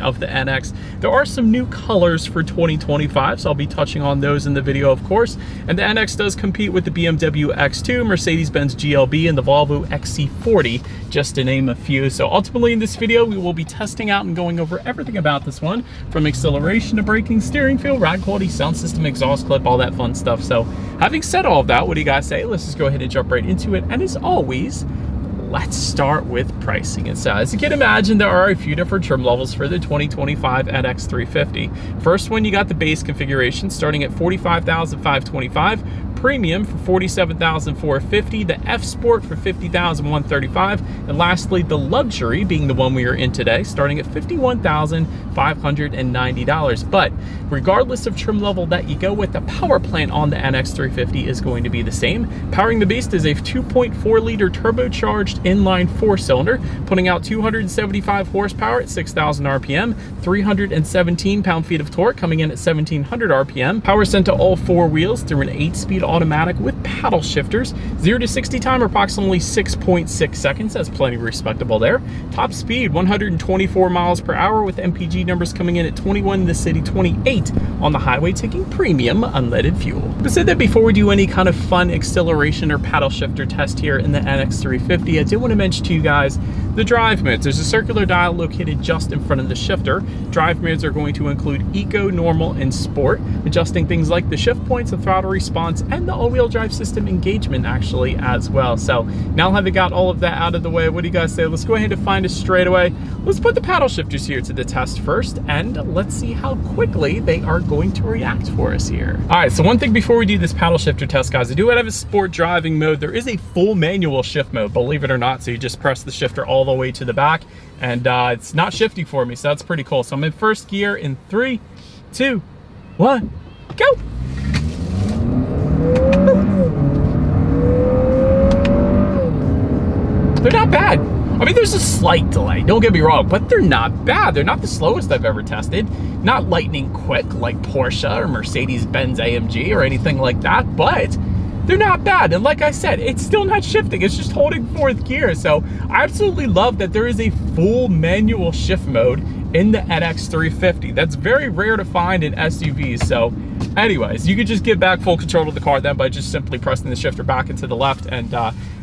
of the NX. There are some new colors for 2025, so I'll be touching on those in the video, of course. And the NX does compete with the BMW X2, Mercedes-Benz GLB, and the Volvo XC40, just to name a few. So ultimately in this video, we will be testing out and going over everything about this one, from acceleration to braking, steering feel, ride quality, sound system, exhaust clip, all that fun stuff. So having said all of that, what do you guys say? Let's just go ahead and jump right into it. And as always, let's start with pricing. And so as you can imagine, there are a few different trim levels for the 2025 NX 350. First one, you got the base configuration starting at $45,525, Premium for $47,450, the F Sport for $50,135, and lastly, the Luxury, being the one we are in today, starting at $51,590. But regardless of trim level that you go with, the power plant on the NX 350 is going to be the same. Powering the beast is a 2.4-liter turbocharged inline 4-cylinder, putting out 275 horsepower at 6,000 RPM, 317 pound-feet of torque, coming in at 1,700 RPM. Power sent to all four wheels through an 8-speed automatic with paddle shifters. 0 to 60 time approximately 6.6 seconds. That's plenty respectable there. Top speed 124 miles per hour with MPG numbers coming in at 21 in the city, 28 on the highway, taking premium unleaded fuel. But said that before we do any kind of fun acceleration or paddle shifter test here in the NX 350, I did want to mention to you guys the drive modes. There's a circular dial located just in front of the shifter. Drive modes are going to include Eco, Normal, and Sport, adjusting things like the shift points, the throttle response, and the all-wheel drive system engagement actually as well. So now having got all of that out of the way, what do you guys say? Let's go ahead and find a straightaway. Let's put the paddle shifters here to the test first, and let's see how quickly they are going to react for us here. All right, so one thing before we do this paddle shifter test, guys, I do have a sport driving mode. There is a full manual shift mode, believe it or not. So you just press the shifter all the way to the back, and it's not shifting for me, so that's pretty cool. So I'm in first gear in 3, 2, 1, go. They're not bad. I mean, there's a slight delay, don't get me wrong, but they're not bad. They're not the slowest I've ever tested. Not lightning quick like Porsche or Mercedes-Benz AMG or anything like that, but they're not bad. And like I said, it's still not shifting. It's just holding fourth gear. So I absolutely love that there is a full manual shift mode in the NX 350. That's very rare to find in SUVs. So anyways, you could just give back full control of the car then by just simply pressing the shifter back into the left, and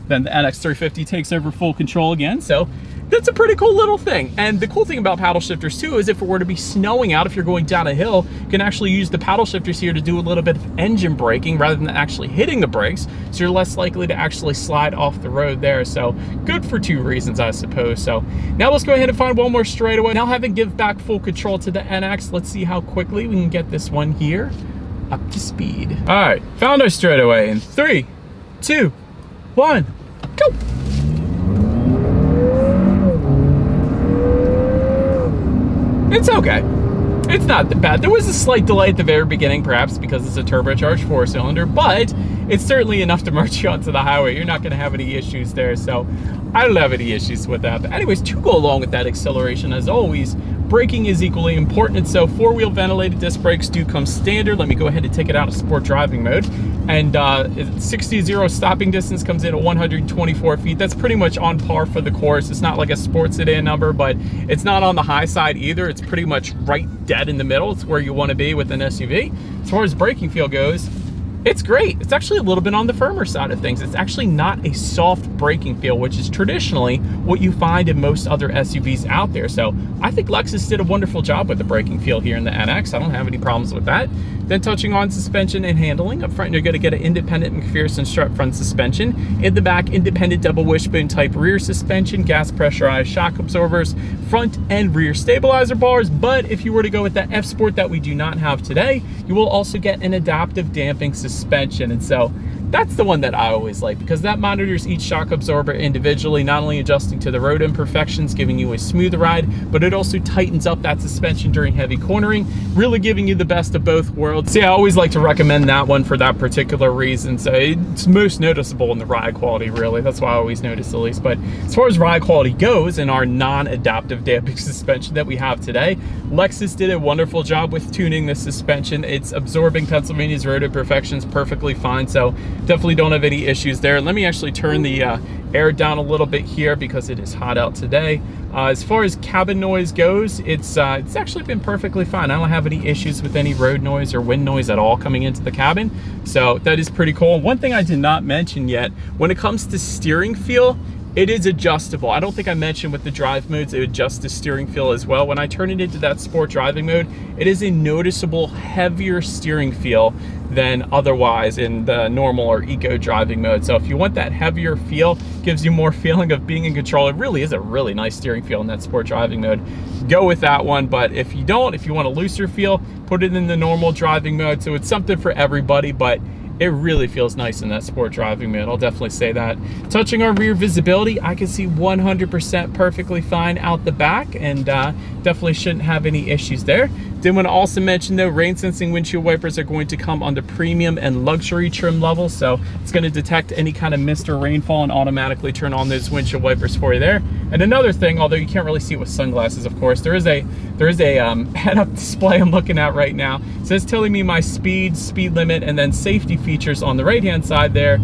then the NX 350 takes over full control again. So that's a pretty cool little thing. And the cool thing about paddle shifters too is if it were to be snowing out, if you're going down a hill, you can actually use the paddle shifters here to do a little bit of engine braking rather than actually hitting the brakes. So you're less likely to actually slide off the road there. So good for two reasons, I suppose. So now let's go ahead and find one more straightaway. Now having give back full control to the NX, let's see how quickly we can get this one here up to speed. All right, found our straightaway in 3, 2, 1, go. It's okay. It's not that bad. There was a slight delay at the very beginning, perhaps because it's a turbocharged 4-cylinder, but it's certainly enough to march you onto the highway. You're not going to have any issues there, so I don't have any issues with that. But anyways, to go along with that acceleration, as always, braking is equally important. And so 4-wheel ventilated disc brakes do come standard. Let me go ahead and take it out of sport driving mode. And 60-0 stopping distance comes in at 124 feet. That's pretty much on par for the course. It's not like a sports sedan number, but it's not on the high side either. It's pretty much right dead in the middle. It's where you want to be with an SUV. As far as braking feel goes, it's great. It's actually a little bit on the firmer side of things. It's actually not a soft braking feel, which is traditionally what you find in most other SUVs out there. So I think Lexus did a wonderful job with the braking feel here in the NX. I don't have any problems with that. Then touching on suspension and handling. Up front, you're going to get an independent McPherson strut front suspension. In the back, independent double wishbone type rear suspension, gas pressurized shock absorbers, front and rear stabilizer bars. But if you were to go with that F Sport that we do not have today, you will also get an adaptive damping suspension. And so that's the one that I always like, because that monitors each shock absorber individually, not only adjusting to the road imperfections, giving you a smoother ride, but it also tightens up that suspension during heavy cornering, really giving you the best of both worlds. See, I always like to recommend that one for that particular reason. So it's most noticeable in the ride quality, really. That's why I always notice, at least. But as far as ride quality goes, in our non-adaptive damping suspension that we have today, Lexus did a wonderful job with tuning the suspension. It's absorbing Pennsylvania's road imperfections perfectly fine. So definitely don't have any issues there. Let me actually turn the air down a little bit here because it is hot out today. As far as cabin noise goes, it's actually been perfectly fine. I don't have any issues with any road noise or wind noise at all coming into the cabin, so that is pretty cool. One thing I did not mention yet, when it comes to steering feel, it is adjustable. I don't think I mentioned with the drive modes, it adjusts the steering feel as well. When I turn it into that sport driving mode, it is a noticeable heavier steering feel than otherwise in the normal or eco driving mode. So if you want that heavier feel, gives you more feeling of being in control, it really is a really nice steering feel in that sport driving mode, go with that one. But if you don't, if you want a looser feel, put it in the normal driving mode. So it's something for everybody, but it really feels nice in that sport driving mode. I'll definitely say that. Touching our rear visibility, I can see 100% perfectly fine out the back, and definitely shouldn't have any issues there. Did want to also mention though, rain sensing windshield wipers are going to come on the premium and luxury trim level, so it's going to detect any kind of mist or rainfall and automatically turn on those windshield wipers for you there. And another thing, although you can't really see it with sunglasses, of course, there is a head-up display I'm looking at right now. So it's telling me my speed limit, and then safety features on the right-hand side there.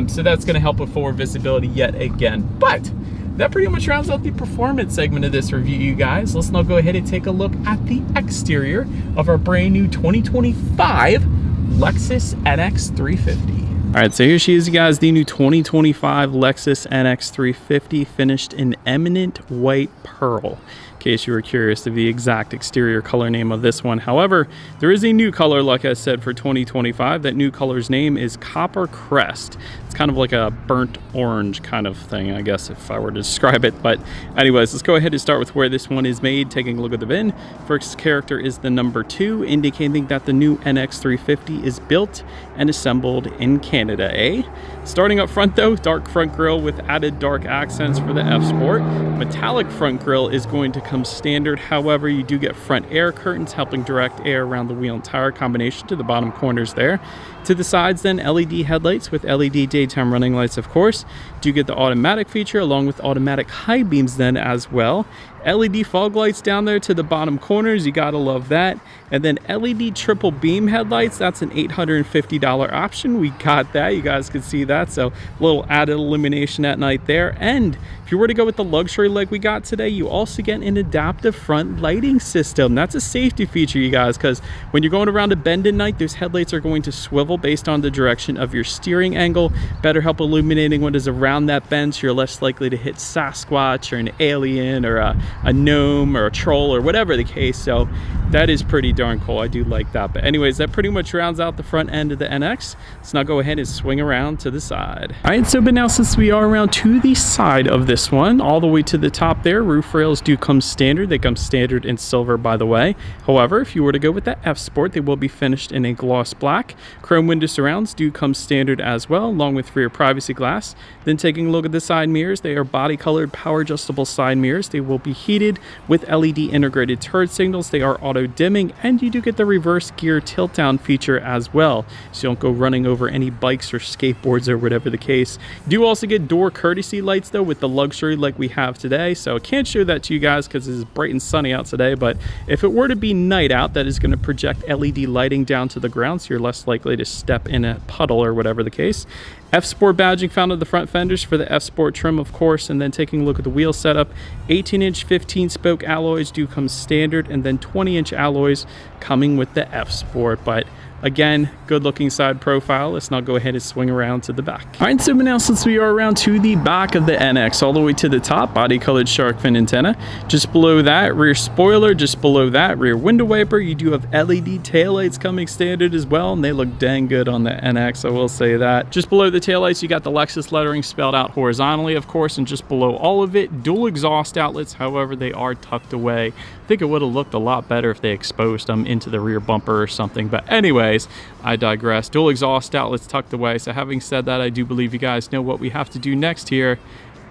So that's going to help with forward visibility yet again. But that pretty much rounds out the performance segment of this review, you guys. Let's now go ahead and take a look at the exterior of our brand new 2025 Lexus NX 350. All right, so here she is, you guys, the new 2025 Lexus NX 350, finished in eminent white pearl, in case you were curious of the exact exterior color name of this one. However, there is a new color, like I said, for 2025. That new color's name is Copper Crest. It's kind of like a burnt orange kind of thing, I guess, if I were to describe it. But anyways, let's go ahead and start with where this one is made. Taking a look at the VIN, first character is the number 2, indicating that the new NX 350 is built and assembled in Canada, eh? Starting up front though, dark front grille with added dark accents for the F Sport. Metallic front grille is going to come standard. However, you do get front air curtains helping direct air around the wheel and tire combination to the bottom corners there. To the sides then, LED headlights with LED daytime running lights, of course. Do get the automatic feature along with automatic high beams then as well. LED fog lights down there to the bottom corners, you gotta love that. And then LED triple beam headlights, that's an $850 option. We got that, you guys can see that, so a little added illumination at night there. And if you were to go with the luxury like we got today, you also get an adaptive front lighting system. That's a safety feature, you guys, because when you're going around a bend at night, those headlights are going to swivel based on the direction of your steering angle. Better help illuminating what is around that bend, so you're less likely to hit Sasquatch or an alien or a gnome or a troll or whatever the case. So that is pretty darn cool. I do like that. But anyways, that pretty much rounds out the front end of the NX. Let's now go ahead and swing around to the side. All right, so but now since we are around to the side of this one, all the way to the top there, roof rails do come standard. They come standard in silver, by the way. However, if you were to go with that F Sport, they will be finished in a gloss black. Chrome window surrounds do come standard as well, along with rear privacy glass. Then taking a look at the side mirrors, they are body colored power adjustable side mirrors. They will be heated with LED integrated turn signals. They are auto dimming, and you do get the reverse gear tilt down feature as well, so you don't go running over any bikes or skateboards or whatever the case. You do also get door courtesy lights though with the luxury like we have today, so I can't show that to you guys because it is bright and sunny out today. But if it were to be night out, that is going to project LED lighting down to the ground, so you're less likely to step in a puddle or whatever the case. F Sport badging found on the front fenders for the F Sport trim, of course. And then taking a look at the wheel setup, 18-inch 15-spoke alloys do come standard, and then 20-inch alloys coming with the F Sport. But again, good looking side profile. Let's now go ahead and swing around to the back. All right, so now since we are around to the back of the NX, all the way to the top, body colored shark fin antenna. Just below that, rear spoiler. Just below that, rear window wiper. You do have LED taillights coming standard as well, and they look dang good on the NX, I will say that. Just below the taillights, you got the Lexus lettering spelled out horizontally, of course, and just below all of it, dual exhaust outlets. However, they are tucked away. I think it would have looked a lot better if they exposed them into the rear bumper or something, but anyways, I digress. Dual exhaust outlets tucked away. So having said that, I do believe you guys know what we have to do next here.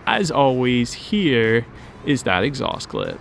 As always, here is that exhaust clip.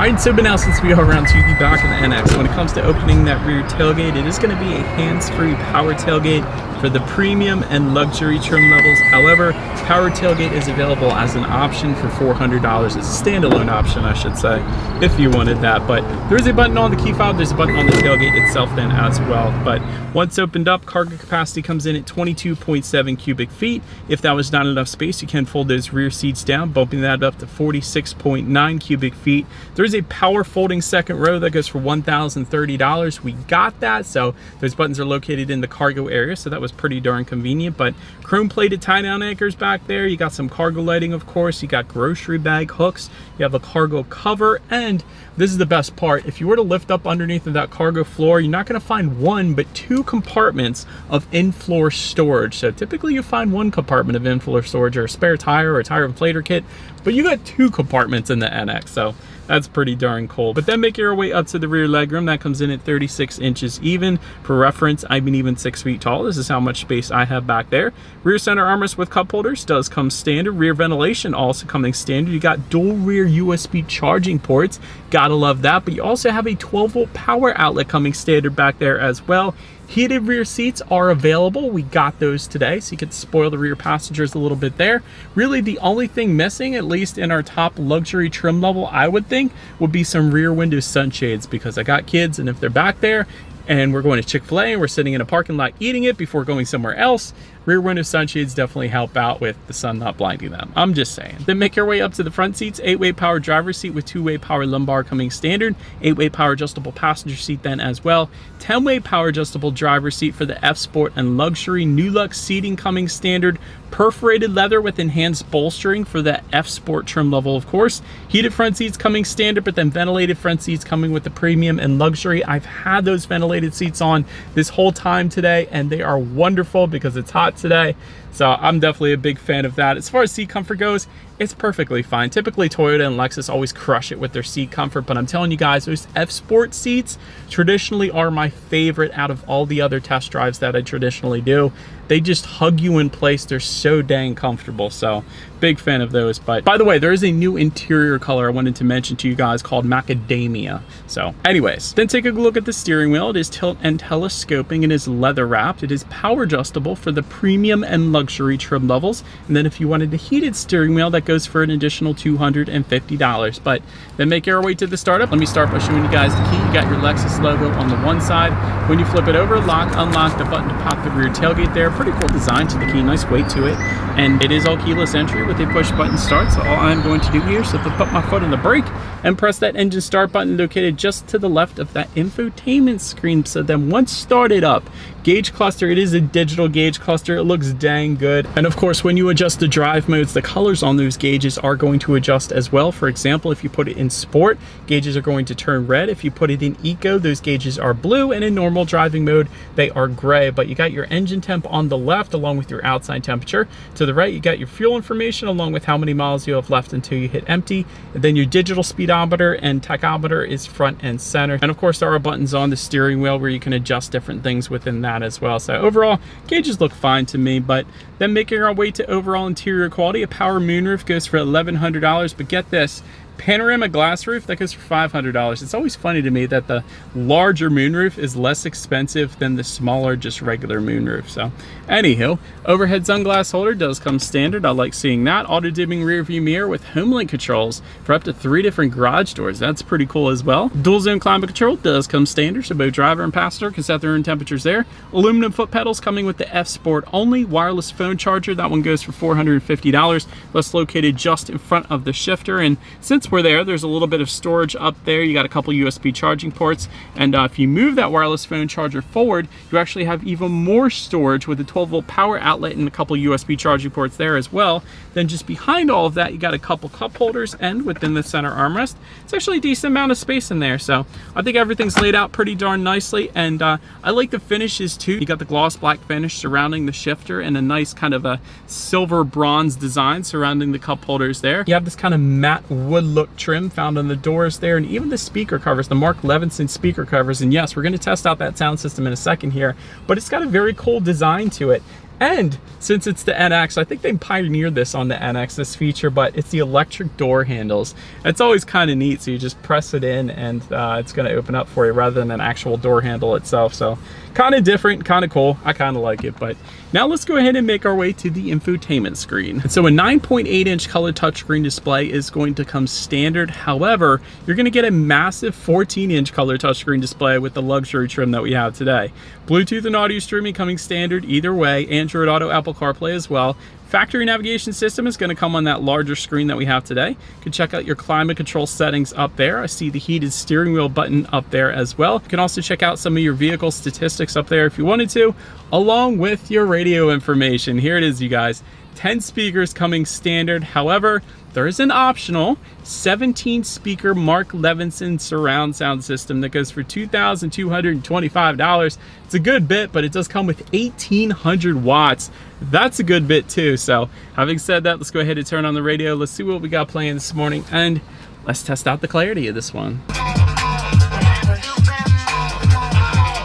All Alright, so now since we are around to the back of the NX, when it comes to opening that rear tailgate, it is going to be a hands-free power tailgate for the premium and luxury trim levels. However, power tailgate is available as an option for $400. It's a standalone option, I should say, if you wanted that. But there is a button on the key fob, there's a button on the tailgate itself then as well. But once opened up, cargo capacity comes in at 22.7 cubic feet. If that was not enough space, you can fold those rear seats down, bumping that up to 46.9 cubic feet. There's a power folding second row that goes for $1,030. We got that, so those buttons are located in the cargo area, so that was pretty darn convenient. But chrome plated tie down anchors back there, you got some cargo lighting, of course, you got grocery bag hooks, you have a cargo cover, and this is the best part, if you were to lift up underneath of that cargo floor, you're not going to find one but two compartments of in-floor storage. So typically you find one compartment of in-floor storage or a spare tire or a tire inflator kit, but you got two compartments in the NX, so that's pretty darn cool. But then make your way up to the rear legroom. That comes in at 36 inches even. For reference, I'm even 6 feet tall. This is how much space I have back there. Rear center armrest with cup holders does come standard. Rear ventilation also coming standard. You got dual rear USB charging ports. Gotta love that. But you also have a 12-volt power outlet coming standard back there as well. Heated rear seats are available. We got those today, so you could spoil the rear passengers a little bit there. Really, the only thing missing, at least in our top luxury trim level, I would think, would be some rear window sunshades, because I got kids, and if they're back there and we're going to Chick-fil-A and we're sitting in a parking lot eating it before going somewhere else, rear window sunshades definitely help out with the sun not blinding them. I'm just saying. Then make your way up to the front seats. 8-way power driver's seat with 2-way power lumbar coming standard. 8-way power adjustable passenger seat then as well. 10-way power adjustable driver's seat for the F Sport and Luxury. New Lux seating coming standard. Perforated leather with enhanced bolstering for the F Sport trim level, of course. Heated front seats coming standard, but then ventilated front seats coming with the premium and luxury. I've had those ventilated seats on this whole time today, and they are wonderful because it's hot today, so I'm definitely a big fan of that. As far as seat comfort goes, it's perfectly fine. Typically Toyota and Lexus always crush it with their seat comfort, but I'm telling you guys, those F Sport seats traditionally are my favorite out of all the other test drives that I traditionally do. They just hug you in place. They're so dang comfortable, so big fan of those. But by the way, there is a new interior color I wanted to mention to you guys called Macadamia. So anyways, then take a look at the steering wheel. It is tilt and telescoping. It is leather wrapped. It is power adjustable for the premium and luxury trim levels. And then if you wanted the heated steering wheel, that goes for an additional $250. But then make your way to the startup. Let me start by showing you guys the key. You got your Lexus logo on the one side. When you flip it over, lock, unlock the button to pop the rear tailgate there. Pretty cool design to the key, nice weight to it. And it is all keyless entry with a push button start. So all I'm going to do here is to put my foot on the brake and press that engine start button located just to the left of that infotainment screen. So then once started up, gauge cluster, it is a digital gauge cluster. It looks dang good. And of course, when you adjust the drive modes, the colors on those gauges are going to adjust as well. For example, if you put it in sport, gauges are going to turn red. If you put it in eco, those gauges are blue, and in normal driving mode, they are gray. But you got your engine temp on the left along with your outside temperature. To the right, you got your fuel information along with how many miles you have left until you hit empty. And then your digital speedometer and tachometer is front and center. And of course, there are buttons on the steering wheel where you can adjust different things within that as well. So overall, gauges look fine to me. But then making our way to overall interior quality, a power moonroof goes for $1,100. But get this, panoramic glass roof, that goes for $500. It's always funny to me that the larger moonroof is less expensive than the smaller, just regular moonroof. So anywho, overhead sunglass holder does come standard. I like seeing that. Auto dimming rear view mirror with HomeLink controls for up to 3 different garage doors. That's pretty cool as well. Dual zone climate control does come standard, so both driver and passenger can set their own temperatures there. Aluminum foot pedals coming with the F Sport only. Wireless phone charger, that one goes for $450. That's located just in front of the shifter. And since we're there's a little bit of storage up there. You got a couple USB charging ports, and if you move that wireless phone charger forward, you actually have even more storage with a 12-volt power outlet and a couple USB charging ports there as well. Then just behind all of that, you got a couple cup holders, and within the center armrest, it's actually a decent amount of space in there. So I think everything's laid out pretty darn nicely, and I like the finishes too. You got the gloss black finish surrounding the shifter and a nice kind of a silver bronze design surrounding the cup holders there. You have this kind of matte wood look trim found on the doors there, and even the speaker covers, the Mark Levinson speaker covers. And yes, we're going to test out that sound system in a second here, but it's got a very cool design to it. And since it's the NX, I think they pioneered this on the NX, this feature, but it's the electric door handles. It's always kind of neat. So you just press it in and it's going to open up for you rather than an actual door handle itself. So kind of different, kind of cool. I kind of like it. But now let's go ahead and make our way to the infotainment screen. And so a 9.8-inch color touchscreen display is going to come standard. However, you're going to get a massive 14-inch color touchscreen display with the luxury trim that we have today. Bluetooth and audio streaming coming standard either way. Android Auto, Apple CarPlay as well. Factory navigation system is going to come on that larger screen that we have today. You can check out your climate control settings up there. I see the heated steering wheel button up there as well. You can also check out some of your vehicle statistics up there if you wanted to, along with your radio information. Here it is, you guys. 10 speakers coming standard. However, there is an optional 17 speaker Mark Levinson surround sound system that goes for $2,225. It's a good bit, but it does come with 1,800 watts. That's a good bit too. So having said that, let's go ahead and turn on the radio. Let's see what we got playing this morning, and let's test out the clarity of this one.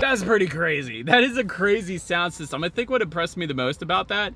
That's pretty crazy. That is a crazy sound system. I think what impressed me the most about that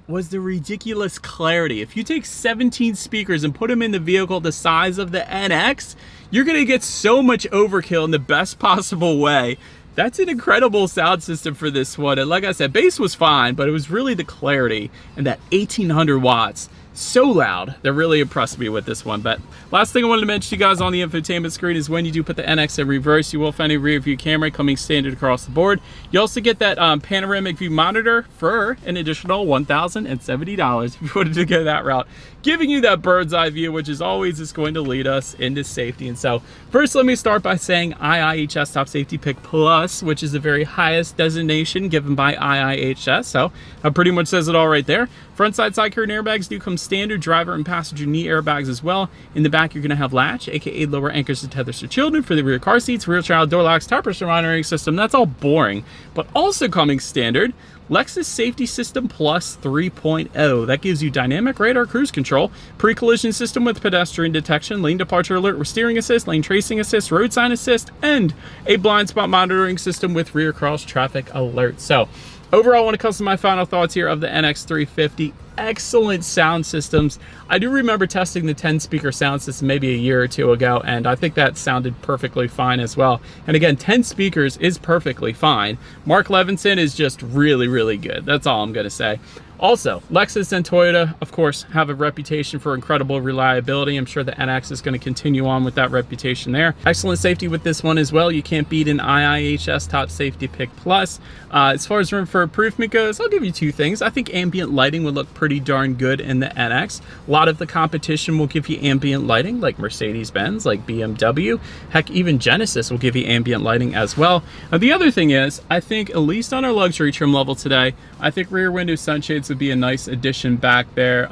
was the ridiculous clarity. If you take 17 speakers and put them in the vehicle the size of the NX, you're gonna get so much overkill in the best possible way. That's an incredible sound system for this one. And like I said, bass was fine, but it was really the clarity and that 1,800 watts. So loud. That really impressed me with this one. But last thing I wanted to mention to you guys on the infotainment screen is when you do put the NX in reverse, you will find a rear view camera coming standard across the board. You also get that panoramic view monitor for an additional $1,070 if you wanted to go that route, giving you that bird's eye view, which is always is going to lead us into safety. And so first, let me start by saying IIHS Top Safety Pick Plus, which is the very highest designation given by IIHS. So that pretty much says it all right there. Front side curtain airbags do come standard, driver and passenger knee airbags as well. In the back, you're going to have latch, aka lower anchors and tethers for children. For the rear car seats, rear child door locks, tire pressure monitoring system. That's all boring. But also coming standard, Lexus Safety System Plus 3.0. That gives you dynamic radar cruise control, pre-collision system with pedestrian detection, lane departure alert, steering assist, lane tracing assist, road sign assist, and a blind spot monitoring system with rear cross traffic alert. So overall, when it comes to my final thoughts here of the NX 350, excellent sound systems. I do remember testing the 10 speaker sound system maybe a year or two ago, and I think that sounded perfectly fine as well. And again, 10 speakers is perfectly fine. Mark Levinson is just really, really good. That's all I'm gonna say. Also, Lexus and Toyota, of course, have a reputation for incredible reliability. I'm sure the NX is going to continue on with that reputation there. Excellent safety with this one as well. You can't beat an IIHS Top Safety Pick Plus. As far as room for improvement goes, I'll give you two things. I think ambient lighting would look pretty darn good in the NX. A lot of the competition will give you ambient lighting, like Mercedes-Benz, like BMW. Heck, even Genesis will give you ambient lighting as well. The other thing is, I think, at least on our luxury trim level today, I think rear window sunshades would be a nice addition back there,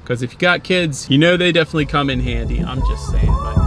because if you got kids, you know they definitely come in handy. I'm just saying. But